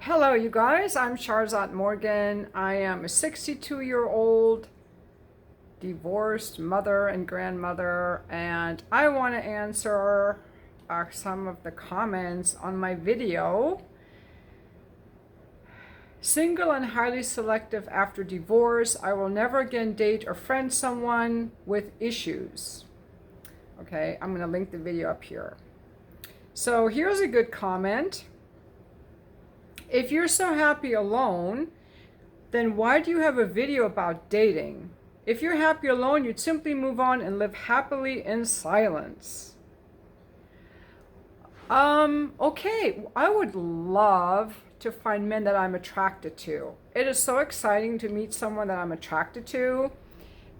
Hello, you guys. I'm Charzat Morgan. I am a 62-year-old divorced mother and grandmother, and I want to answer some of the comments on my video. Single and highly selective after divorce. I will never again date or friend someone with issues. Okay, I'm going to link the video up here. So here's a good comment. If you're so happy alone, then why do you have a video about dating? If you're happy alone, you'd simply move on and live happily in silence. Okay, I would love to find men that I'm attracted to. It is so exciting to meet someone that I'm attracted to,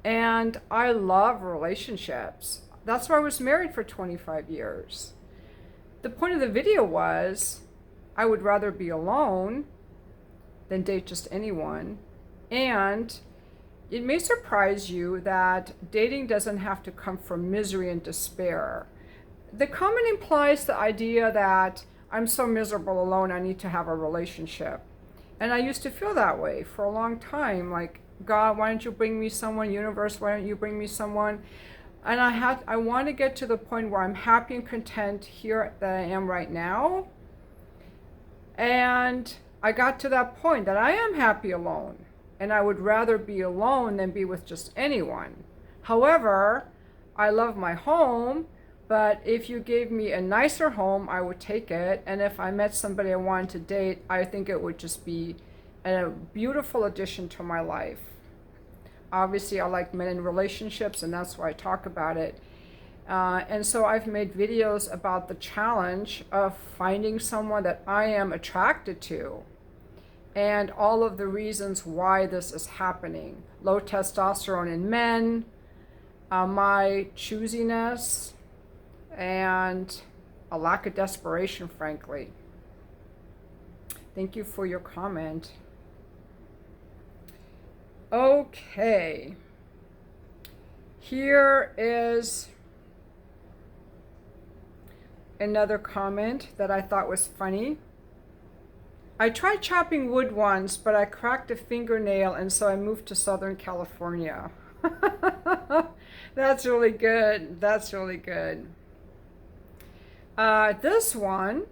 and I love relationships. That's why I was married for 25 years. The point of the video was, I would rather be alone than date just anyone. And it may surprise you that dating doesn't have to come from misery and despair. The comment implies the idea that I'm so miserable alone, I need to have a relationship. And I used to feel that way for a long time. Like, God, why don't you bring me someone? Universe, why don't you bring me someone? And I want to get to the point where I'm happy and content here that I am right now. And I got to that point that I am happy alone, and I would rather be alone than be with just anyone. However, I love my home, but if you gave me a nicer home, I would take it. And if I met somebody I wanted to date, I think it would just be a beautiful addition to my life. Obviously, I like men in relationships, and that's why I talk about it. And so I've made videos about the challenge of finding someone that I am attracted to and all of the reasons why this is happening. Low testosterone in men, my choosiness, and a lack of desperation, frankly. Thank you for your comment. Okay. Here is another comment that I thought was funny. I tried chopping wood once, but I cracked a fingernail, and so I moved to Southern California. That's really good. That's really good. This one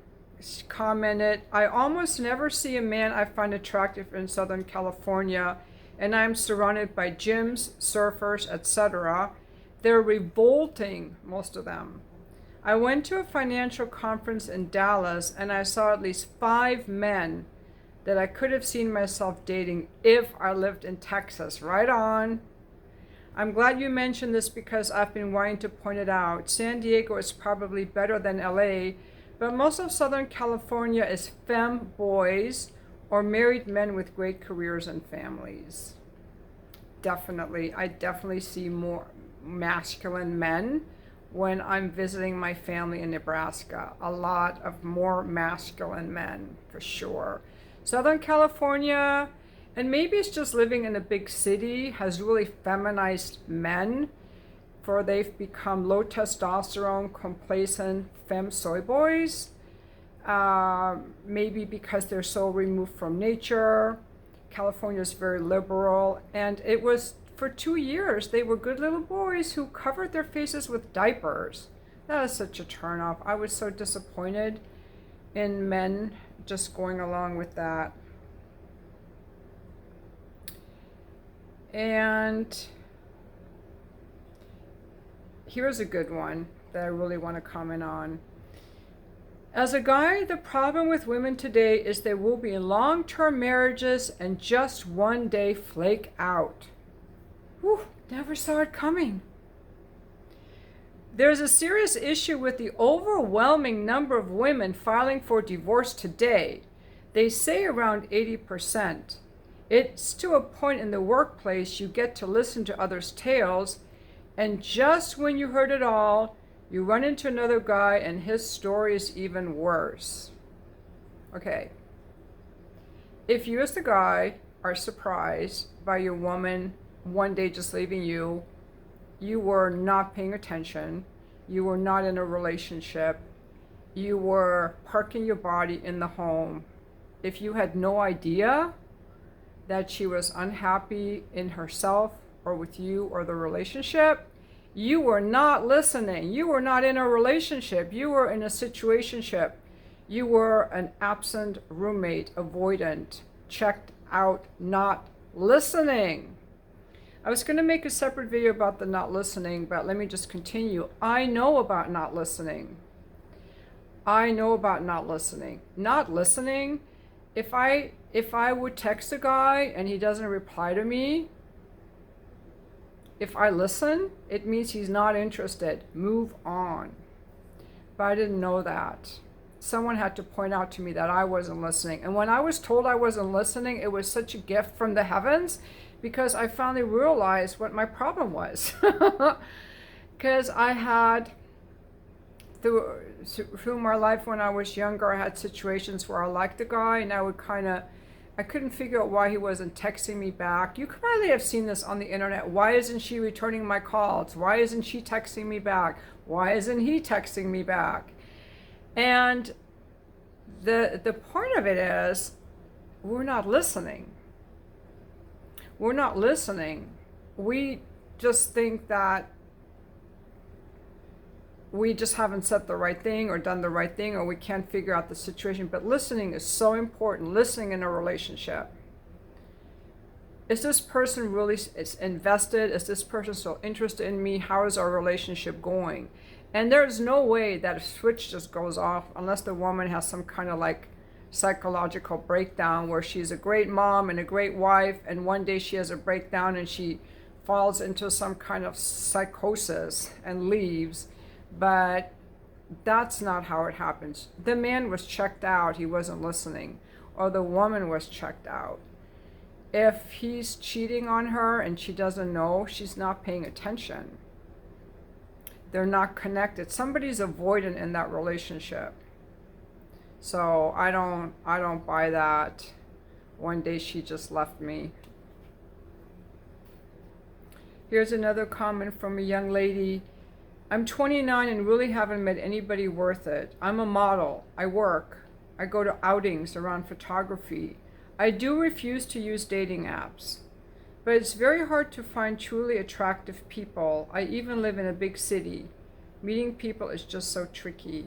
commented, I almost never see a man I find attractive in Southern California, and I'm surrounded by gyms, surfers, etc. They're revolting, most of them. I went to a financial conference in Dallas, and I saw at least 5 men that I could have seen myself dating if I lived in Texas. Right on. I'm glad you mentioned this because I've been wanting to point it out. San Diego is probably better than LA, but most of Southern California is femme boys or married men with great careers and families. Definitely. I definitely see more masculine men when I'm visiting my family in Nebraska. A lot of more masculine men, for sure. Southern California, and maybe it's just living in a big city, has really feminized men, for they've become low testosterone, complacent femme soy boys. Maybe because they're so removed from nature. California is very liberal, and it was for 2 years, they were good little boys who covered their faces with diapers. That is such a turnoff. I was so disappointed in men just going along with that. And here's a good one that I really want to comment on. As a guy, the problem with women today is they will be in long-term marriages and just one day flake out. Whew, never saw it coming. There's a serious issue with the overwhelming number of women filing for divorce today. They say around 80%. It's to a point in the workplace you get to listen to others' tales, and just when you heard it all, you run into another guy and his story is even worse. Okay. If you as the guy are surprised by your woman one day just leaving you, you were not paying attention, you were not in a relationship, you were parking your body in the home, if you had no idea that she was unhappy in herself or with you or the relationship, you were not listening. You were not in a relationship. You were in a situationship. You were an absent roommate, avoidant, checked out, not listening. I was going to make a separate video about the not listening, but let me just continue. I know about not listening. I know about not listening. Not listening, if I would text a guy and he doesn't reply to me, if I listen, it means he's not interested. Move on. But I didn't know that. Someone had to point out to me that I wasn't listening. And when I was told I wasn't listening, it was such a gift from the heavens, because I finally realized what my problem was. Because I had, through my life when I was younger, I had situations where I liked the guy and I couldn't figure out why he wasn't texting me back. You probably have seen this on the internet. Why isn't she returning my calls? Why isn't she texting me back? Why isn't he texting me back? And the point of it is, we're not listening. We're not listening. We just think that we just haven't said the right thing or done the right thing, or we can't figure out the situation. But listening is so important. Listening in a relationship. Is this person really invested? Is this person still interested in me? How is our relationship going? And there's no way that a switch just goes off unless the woman has some kind of like psychological breakdown where she's a great mom and a great wife, and one day she has a breakdown and she falls into some kind of psychosis and leaves. But that's not how it happens. The man was checked out, he wasn't listening, or the woman was checked out. If he's cheating on her and she doesn't know, she's not paying attention. They're not connected. Somebody's avoidant in that relationship. So I don't buy that. One day she just left me. Here's another comment from a young lady. I'm 29 and really haven't met anybody worth it. I'm a model. I work. I go to outings around photography. I do refuse to use dating apps. But it's very hard to find truly attractive people. I even live in a big city. Meeting people is just so tricky.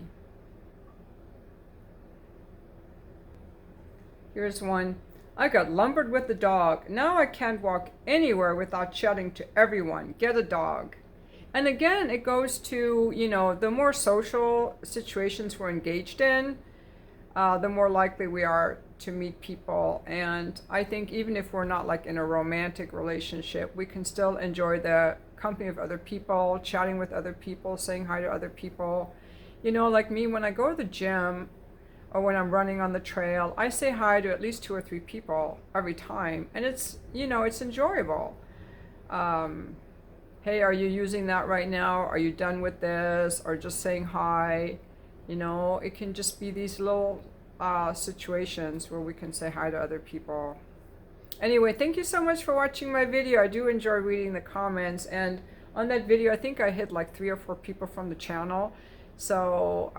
Here's one. I got lumbered with the dog. Now I can't walk anywhere without chatting to everyone. Get a dog. And again, it goes to, the more social situations we're engaged in, the more likely we are to meet people. And I think even if we're not like in a romantic relationship, we can still enjoy the company of other people, chatting with other people, saying hi to other people. Like me, when I go to the gym or when I'm running on the trail, I say hi to at least 2 or 3 people every time. And it's, it's enjoyable. Hey, are you using that right now? Are you done with this? Or just saying hi. It can just be these little situations where we can say hi to other people. Anyway, thank you so much for watching my video. I do enjoy reading the comments. And on that video, I think I hit like 3 or 4 people from the channel. So,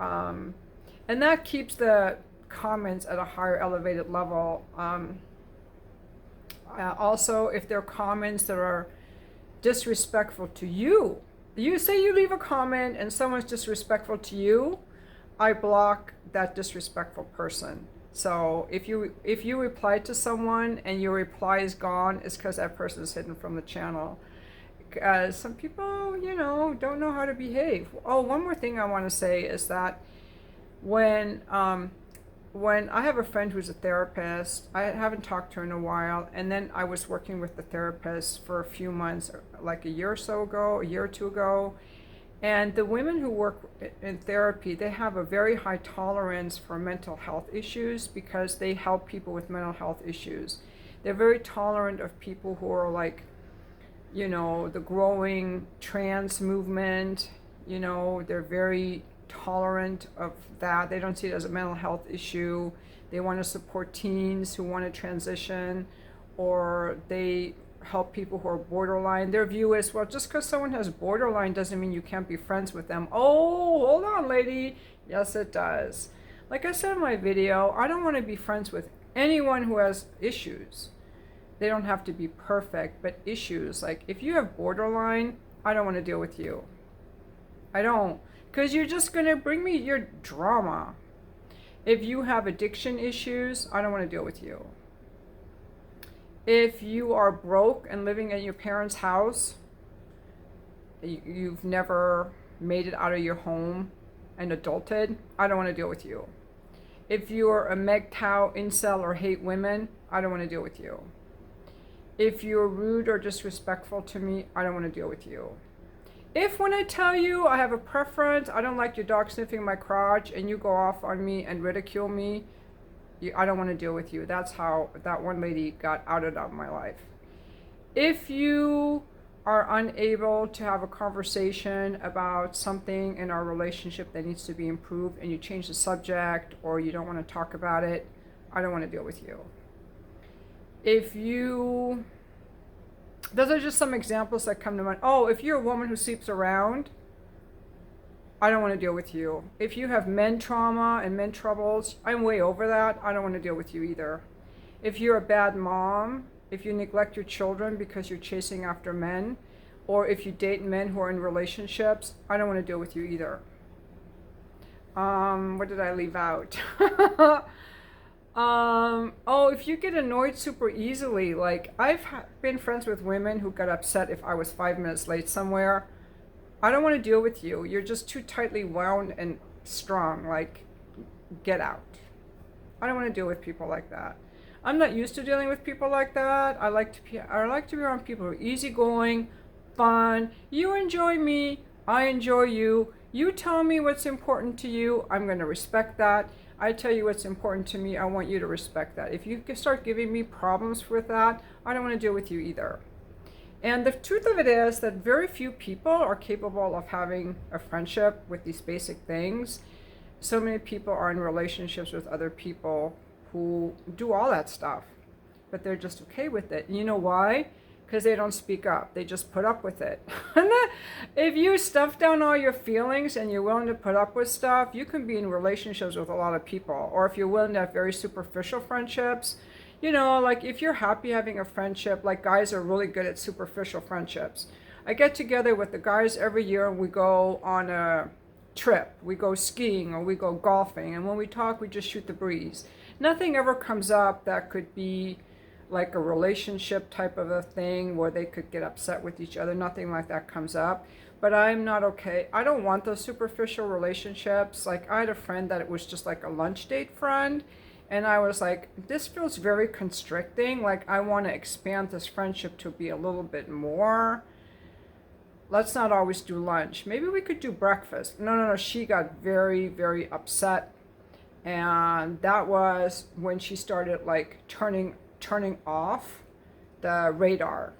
and that keeps the comments at a higher elevated level. Also, if there are comments that are disrespectful to you, you say you leave a comment and someone's disrespectful to you, I block that disrespectful person. So if you reply to someone and your reply is gone, it's because that person is hidden from the channel. Some people, don't know how to behave. Oh, one more thing I want to say is that when I have a friend who's a therapist, I haven't talked to her in a while, and then I was working with the therapist for a few months, like a year or 2 ago, and the women who work in therapy, they have a very high tolerance for mental health issues because they help people with mental health issues. They're very tolerant of people who are like, the growing trans movement, they're very tolerant of that. They don't see it as a mental health issue. They want to support teens who want to transition, or they help people who are borderline. Their view is, well, just because someone has borderline doesn't mean you can't be friends with them. Oh, hold on, lady. Yes, it does. Like I said in my video, I don't want to be friends with anyone who has issues. They don't have to be perfect, but issues. Like if you have borderline, I don't want to deal with you. I don't. Because you're just going to bring me your drama. If you have addiction issues, I don't want to deal with you. If you are broke and living at your parents' house, you've never made it out of your home and adulted, I don't want to deal with you. If you're a MGTOW, incel, or hate women, I don't want to deal with you. If you're rude or disrespectful to me, I don't want to deal with you. If when I tell you I have a preference, I don't like your dog sniffing my crotch, and you go off on me and ridicule me, I don't want to deal with you. That's how that one lady got outed out of my life. If you are unable to have a conversation about something in our relationship that needs to be improved, and you change the subject or you don't want to talk about it, I don't want to deal with you. Those are just some examples that come to mind. Oh, if you're a woman who sleeps around, I don't want to deal with you. If you have men trauma and men troubles, I'm way over that. I don't want to deal with you either. If you're a bad mom, if you neglect your children because you're chasing after men, or if you date men who are in relationships, I don't want to deal with you either. What did I leave out? If you get annoyed super easily, like I've been friends with women who got upset if I was 5 minutes late somewhere. I don't want to deal with you. You're just too tightly wound and strong. Like, get out. I don't want to deal with people like that. I'm not used to dealing with people like that. I like to be around people who are easygoing, fun. You enjoy me, I enjoy you. You tell me what's important to you, I'm going to respect that. I tell you what's important to me, I want you to respect that. If you start giving me problems with that, I don't want to deal with you either. And the truth of it is that very few people are capable of having a friendship with these basic things. So many people are in relationships with other people who do all that stuff, but they're just okay with it. And you know why? Because they don't speak up. They just put up with it. If you stuff down all your feelings and you're willing to put up with stuff, you can be in relationships with a lot of people. Or if you're willing to have very superficial friendships, you know, like if you're happy having a friendship, like guys are really good at superficial friendships. I get together with the guys every year and we go on a trip. We go skiing or we go golfing. And when we talk, we just shoot the breeze. Nothing ever comes up that could be like a relationship type of a thing where they could get upset with each other. Nothing like that comes up. But I'm not okay. I don't want those superficial relationships. Like I had a friend that it was just like a lunch date friend. And I was like, this feels very constricting. Like, I want to expand this friendship to be a little bit more. Let's not always do lunch. Maybe we could do breakfast. No. She got very, very upset. And that was when she started like turning off the radar.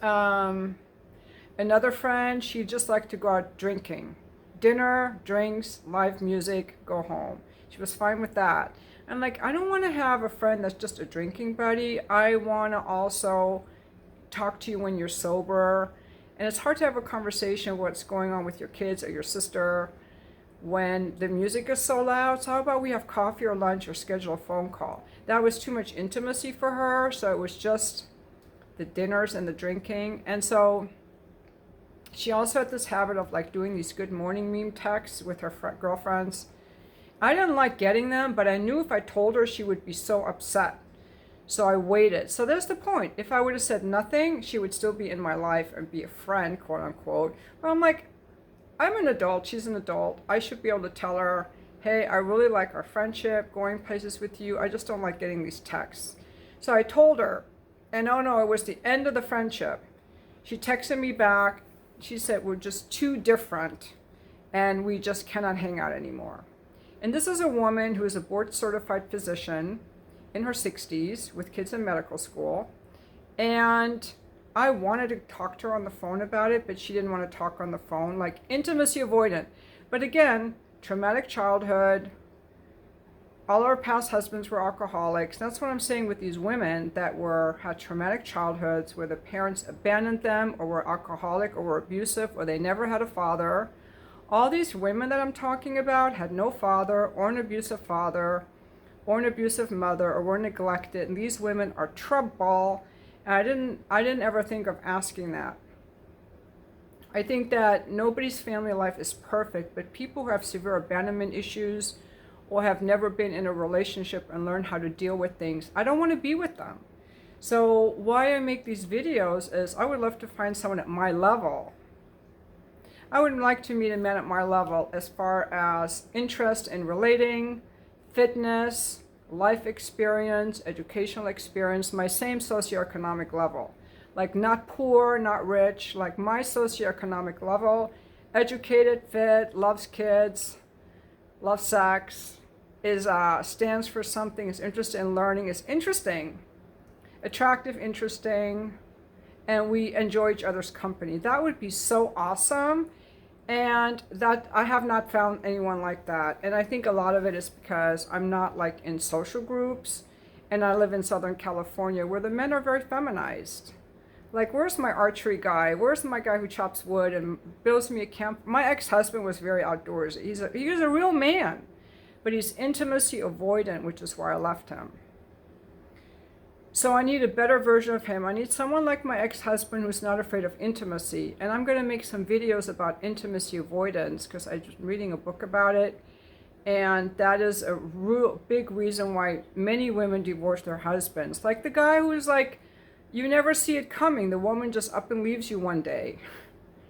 Another friend, she just liked to go out drinking. Dinner, drinks, live music, go home. She was fine with that. I'm like, I don't want to have a friend that's just a drinking buddy. I want to also talk to you when you're sober. And it's hard to have a conversation of what's going on with your kids or your sister when the music is so loud. So how about we have coffee or lunch or schedule a phone call? That was too much intimacy for her. So it was just the dinners and the drinking. And so she also had this habit of like doing these good morning meme texts with her girlfriends. I didn't like getting them, but I knew if I told her, she would be so upset. So I waited. So there's the point. If I would have said nothing, she would still be in my life and be a friend, quote unquote. But I'm like, I'm an adult. She's an adult. I should be able to tell her, hey, I really like our friendship, going places with you. I just don't like getting these texts. So I told her, and oh no, it was the end of the friendship. She texted me back. She said, we're just too different and we just cannot hang out anymore. And this is a woman who is a board-certified physician in her 60s with kids in medical school. And I wanted to talk to her on the phone about it, but she didn't want to talk on the phone, like intimacy avoidant. But again, traumatic childhood. All our past husbands were alcoholics. That's what I'm saying with these women that had traumatic childhoods where the parents abandoned them or were alcoholic or were abusive or they never had a father. All these women that I'm talking about had no father or an abusive father or an abusive mother or were neglected, and these women are trouble. And I didn't ever think of asking that. I think that nobody's family life is perfect, but people who have severe abandonment issues or have never been in a relationship and learn how to deal with things, I don't want to be with them. So why I make these videos is I would love to find someone at my level. I would like to meet a man at my level as far as interest in relating, fitness, life experience, educational experience, my same socioeconomic level. Like not poor, not rich, like my socioeconomic level, educated, fit, loves kids, loves sex, is stands for something, is interested in learning, is interesting, attractive, interesting, and we enjoy each other's company. That would be so awesome. And that I have not found anyone like that. And I think a lot of it is because I'm not like in social groups, and I live in Southern California where the men are very feminized. Like, where's my archery guy? Where's my guy who chops wood and builds me a camp? My ex-husband was very outdoorsy. He's a real man, but he's intimacy avoidant, which is why I left him. So I need a better version of him. I need someone like my ex-husband who's not afraid of intimacy. And I'm going to make some videos about intimacy avoidance because I'm reading a book about it. And that is a real big reason why many women divorce their husbands. Like the guy who's like, you never see it coming. The woman just up and leaves you one day.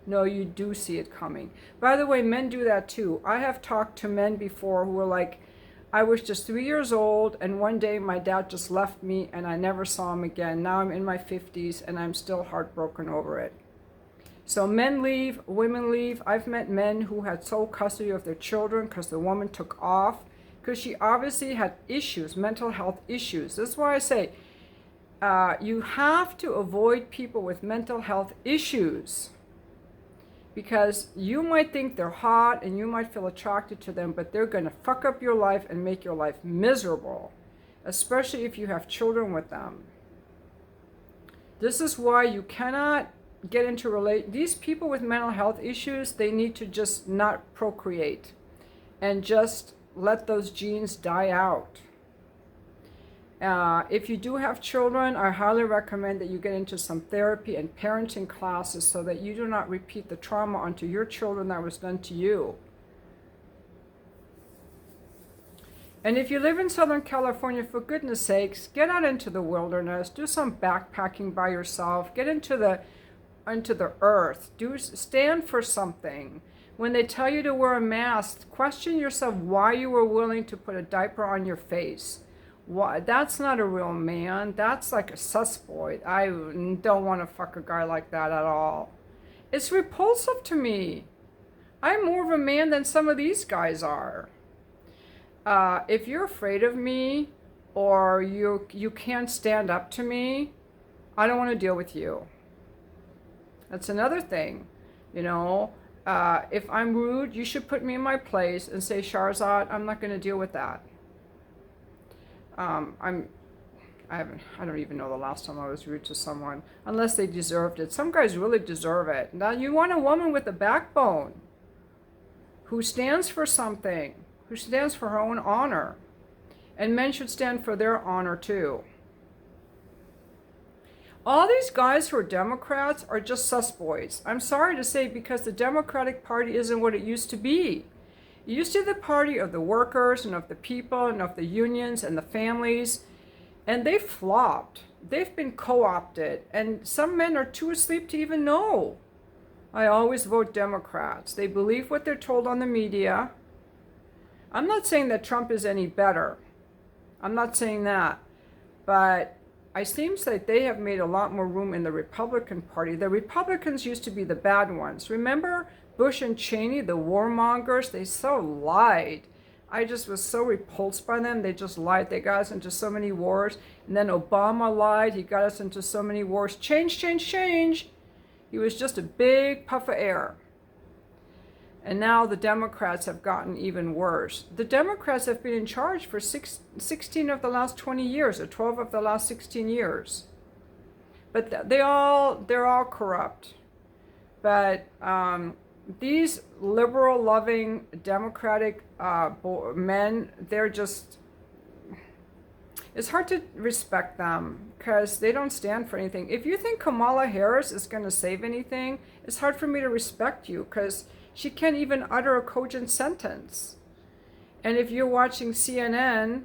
No, you do see it coming. By the way, men do that too. I have talked to men before who were like, I was just 3 years old, and one day my dad just left me, and I never saw him again. Now I'm in my 50s, and I'm still heartbroken over it. So men leave, women leave. I've met men who had sole custody of their children because the woman took off, because she obviously had issues, mental health issues. That's why I say you have to avoid people with mental health issues. Because you might think they're hot and you might feel attracted to them, but they're going to fuck up your life and make your life miserable, especially if you have children with them. This is why you cannot get into these people with mental health issues. They need to just not procreate and just let those genes die out. If you do have children, I highly recommend that you get into some therapy and parenting classes so that you do not repeat the trauma onto your children that was done to you. And if you live in Southern California, for goodness sakes, get out into the wilderness, do some backpacking by yourself, get into the earth, stand for something. When they tell you to wear a mask, question yourself why you were willing to put a diaper on your face. Why? That's not a real man. That's like a susboy. I don't want to fuck a guy like that at all. It's repulsive to me. I'm more of a man than some of these guys are. If you're afraid of me or you can't stand up to me, I don't want to deal with you. That's another thing. You know, if I'm rude, you should put me in my place and say, Sharzad, I'm not going to deal with that. I don't even know the last time I was rude to someone, unless they deserved it. Some guys really deserve it. Now you want a woman with a backbone, who stands for something, who stands for her own honor. And men should stand for their honor too. All these guys who are Democrats are just susboys. I'm sorry to say, because the Democratic Party isn't what it used to be. It used to be the party of the workers and of the people and of the unions and the families, and they flopped. They've been co-opted, and some men are too asleep to even know. I always vote Democrats. They believe what they're told on the media. I'm not saying that Trump is any better. I'm not saying that. But it seems that they have made a lot more room in the Republican Party. The Republicans used to be the bad ones. Remember Bush and Cheney, the warmongers? They so lied. I just was so repulsed by them. They just lied. They got us into so many wars. And then Obama lied. He got us into so many wars. Change, change, change. He was just a big puff of air. And now the Democrats have gotten even worse. The Democrats have been in charge for 16 of the last 20 years, or 12 of the last 16 years. But they're all corrupt. But these liberal loving democratic men, they're just, it's hard to respect them because they don't stand for anything. If you think Kamala Harris is going to save anything, it's hard for me to respect you because she can't even utter a cogent sentence. And if you're watching CNN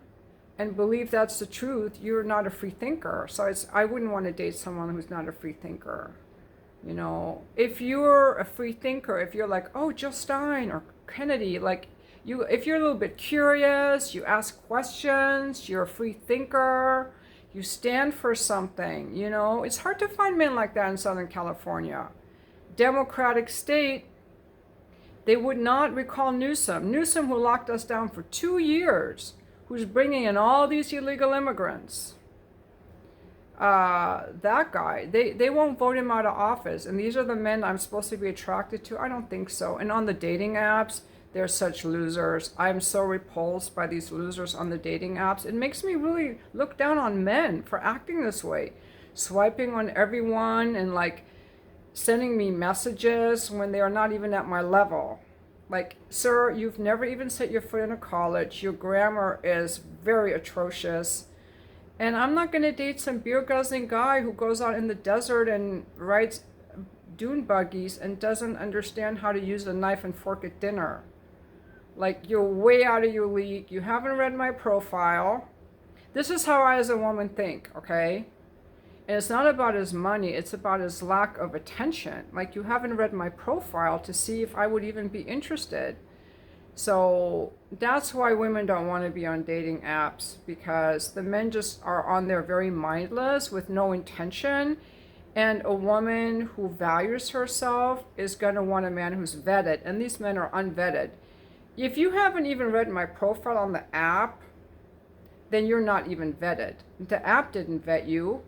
and believe that's the truth, you're not a free thinker. So I wouldn't want to date someone who's not a free thinker. You know, if you're a free thinker, if you're like, oh, Jill Stein or Kennedy, like if you're a little bit curious, you ask questions, you're a free thinker, you stand for something, you know, it's hard to find men like that in Southern California. Democratic state, they would not recall Newsom. Newsom, who locked us down for 2 years, who's bringing in all these illegal immigrants. That guy, they won't vote him out of office. And these are the men I'm supposed to be attracted to? I don't think so. And on the dating apps, they're such losers. I'm so repulsed by these losers on the dating apps. It makes me really look down on men for acting this way. Swiping on everyone and like sending me messages when they are not even at my level. Like, sir, you've never even set your foot in a college. Your grammar is very atrocious. And I'm not going to date some beer-guzzling guy who goes out in the desert and rides dune buggies and doesn't understand how to use a knife and fork at dinner. Like, you're way out of your league. You haven't read my profile. This is how I as a woman think, okay? And it's not about his money. It's about his lack of attention. Like, you haven't read my profile to see if I would even be interested. So that's why women don't want to be on dating apps, because the men just are on there very mindless with no intention. And a woman who values herself is going to want a man who's vetted. And these men are unvetted. If you haven't even read my profile on the app, then you're not even vetted. The app didn't vet you.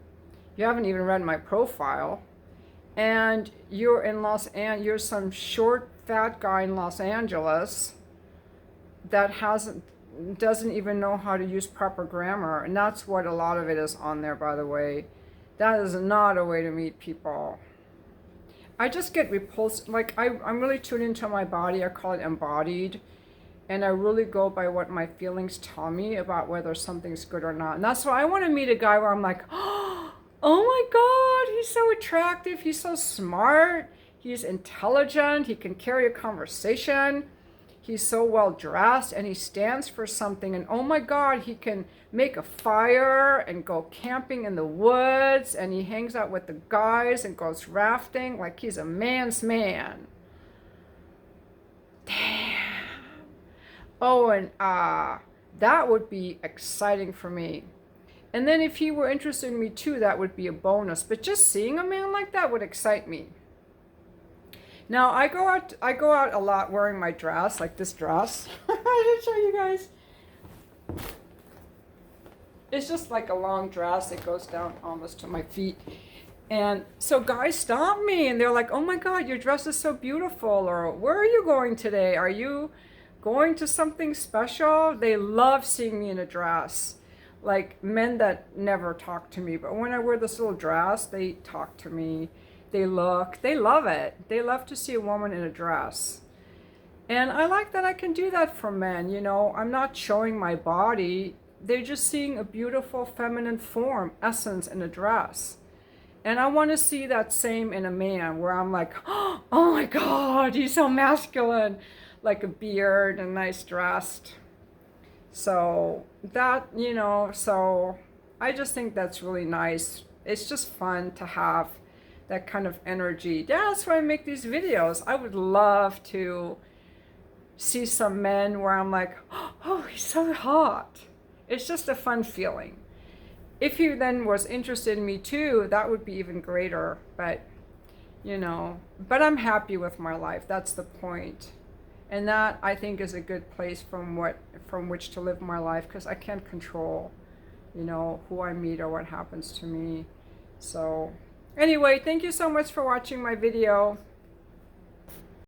You haven't even read my profile. And you're in you're some short, fat guy in Los Angeles that doesn't even know how to use proper grammar. And that's what a lot of it is on there, by the way. That is not a way to meet people. I just get repulsed. Like, I'm really tuned into my body. I call it embodied. And I really go by what my feelings tell me about whether something's good or not. And that's why I want to meet a guy where I'm like, oh my God, he's so attractive. He's so smart. He's intelligent. He can carry a conversation. He's so well dressed and he stands for something. And oh my God, he can make a fire and go camping in the woods. And he hangs out with the guys and goes rafting like he's a man's man. Damn. Oh, and that would be exciting for me. And then if he were interested in me too, that would be a bonus. But just seeing a man like that would excite me. Now, I go out a lot wearing my dress, like this dress. I didn't show you guys. It's just like a long dress. It goes down almost to my feet. And so guys stop me and they're like, oh my God, your dress is so beautiful. Or where are you going today? Are you going to something special? They love seeing me in a dress. Like men that never talk to me. But when I wear this little dress, they talk to me. They love it. They love to see a woman in a dress. And I like that I can do that for men, you know. I'm not showing my body. They're just seeing a beautiful feminine form, essence in a dress. And I want to see that same in a man where I'm like, oh my God, he's so masculine. Like a beard and nice dressed. So that, you know, so I just think that's really nice. It's just fun to have that kind of energy. That's why I make these videos. I would love to see some men where I'm like, oh, he's so hot. It's just a fun feeling. If he then was interested in me too, that would be even greater. But, you know, but I'm happy with my life. That's the point. And that, I think, is a good place from which to live my life, because I can't control, you know, who I meet or what happens to me. So anyway, thank you so much for watching my video.